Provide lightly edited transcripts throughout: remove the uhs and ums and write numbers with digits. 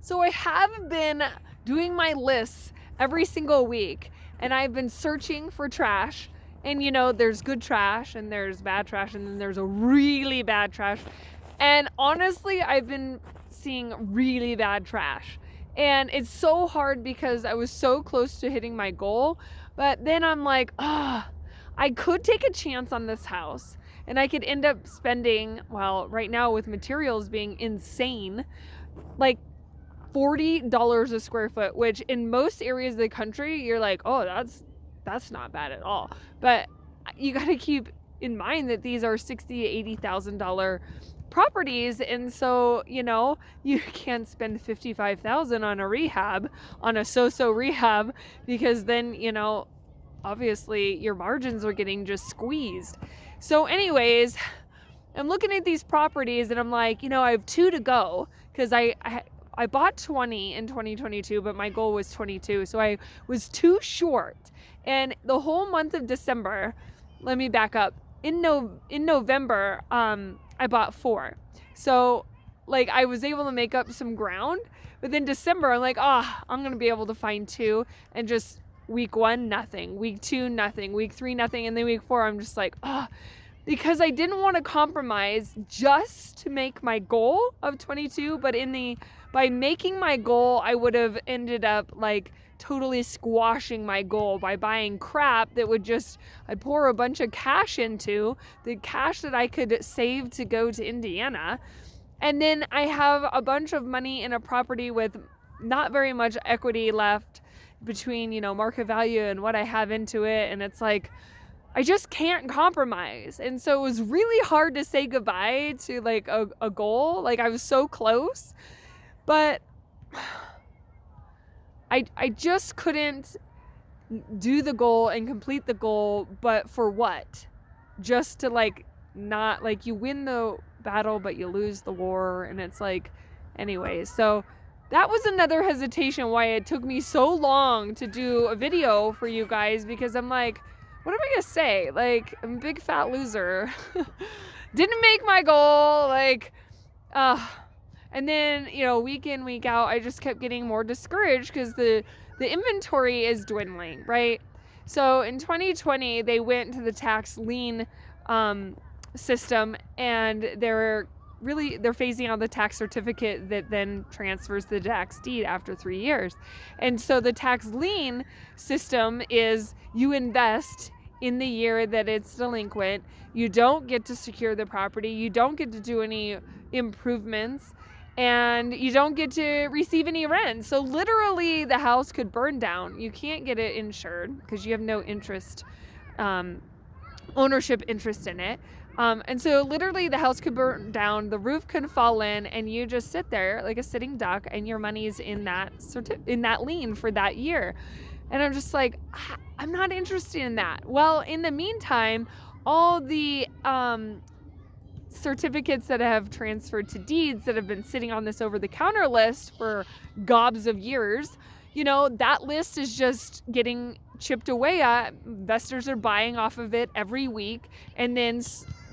So I have been doing my lists every single week, and I've been searching for trash. And there's good trash and there's bad trash, and then there's a really bad trash. And honestly, I've been seeing really bad trash. And it's so hard because I was so close to hitting my goal. But then I'm like, I could take a chance on this house and I could end up spending, well, right now with materials being insane, like $40 a square foot, which in most areas of the country, you're like, oh, that's not bad at all. But you got to keep in mind that these are $60,000 to $80,000 properties, and so you can't spend $55,000 on a rehab, on a so-so rehab, because then obviously your margins are getting just squeezed. So anyways, I'm looking at these properties and I'm like, I have 2 to go, because I bought 20 in 2022, but my goal was 22, so I was too short. And the whole month of December, let me back up, in November, I bought 4. So I was able to make up some ground. But then December, I'm like, I'm going to be able to find 2, and just week 1, nothing. Week 2, nothing. Week 3, nothing. And then week 4, I'm just like, because I didn't want to compromise just to make my goal of 22. But by making my goal, I would have ended up totally squashing my goal by buying crap that I pour a bunch of cash into, the cash that I could save to go to Indiana. And then I have a bunch of money in a property with not very much equity left between, market value and what I have into it. And it's like, I just can't compromise. And so it was really hard to say goodbye to a goal. I was so close, but I just couldn't do the goal and complete the goal. But for what? Just to not you win the battle, but you lose the war. And it's anyways, so that was another hesitation why it took me so long to do a video for you guys, because I'm like, what am I gonna say? I'm a big fat loser. Didn't make my goal. And then, week in, week out, I just kept getting more discouraged because the inventory is dwindling, right? So in 2020, they went to the tax lien system, and they're phasing out the tax certificate that then transfers the tax deed after 3 years. And so the tax lien system is you invest in the year that it's delinquent. You don't get to secure the property. You don't get to do any improvements, and you don't get to receive any rent. So literally the house could burn down. You can't get it insured because you have no ownership interest in it. And so literally the house could burn down, the roof could fall in, and you just sit there like a sitting duck, and your money's in that lien for that year. And I'm just like, I'm not interested in that. Well, in the meantime, all the certificates that have transferred to deeds that have been sitting on this over-the-counter list for gobs of years, that list is just getting chipped away at. Investors are buying off of it every week, and then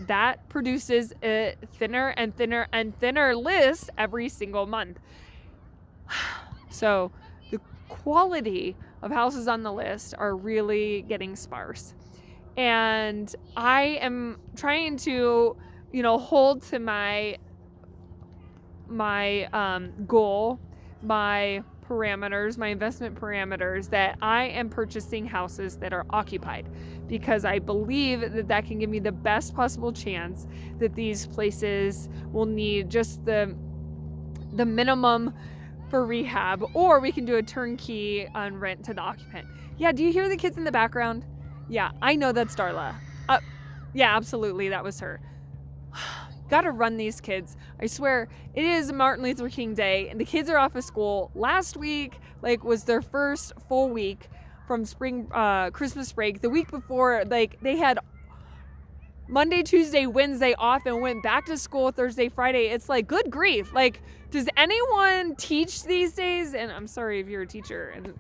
that produces a thinner and thinner and thinner list every single month. So the quality of houses on the list are really getting sparse, and I am trying to hold to my goal, my parameters, my investment parameters, that I am purchasing houses that are occupied, because I believe that can give me the best possible chance that these places will need just the minimum for rehab, or we can do a turnkey on rent to the occupant. Yeah, do you hear the kids in the background? Yeah, I know that's Darla. Yeah, absolutely, that was her. Gotta run these kids. I swear, it is Martin Luther King Day, and the kids are off of school. Last week, was their first full week from spring, Christmas break. The week before, they had Monday, Tuesday, Wednesday off and went back to school Thursday, Friday. It's good grief. Does anyone teach these days? And I'm sorry if you're a teacher, and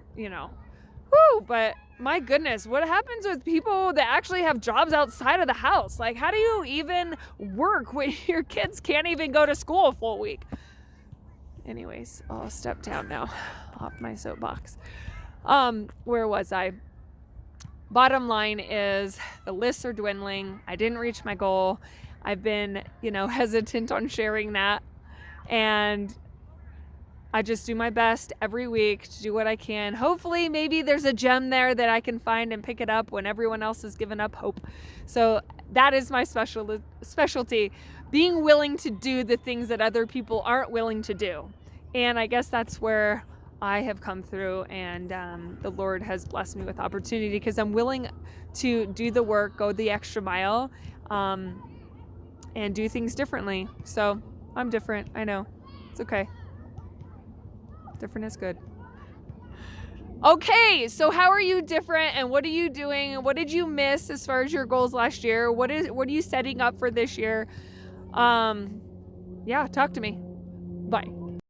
but my goodness, what happens with people that actually have jobs outside of the house? How do you even work when your kids can't even go to school a full week? anyways, I'll step down now off my soapbox. Where was I? Bottom line is the lists are dwindling. I didn't reach my goal. I've been, hesitant on sharing that. And I just do my best every week to do what I can. Hopefully, maybe there's a gem there that I can find and pick it up when everyone else has given up hope. So that is my specialty, being willing to do the things that other people aren't willing to do. And I guess that's where I have come through, and the Lord has blessed me with opportunity because I'm willing to do the work, go the extra mile, and do things differently. So I'm different. I know. It's okay. Different is good. Okay, so how are you different, and what are you doing, and what did you miss as far as your goals last year? What are you setting up for this year? Yeah, talk to me. Bye.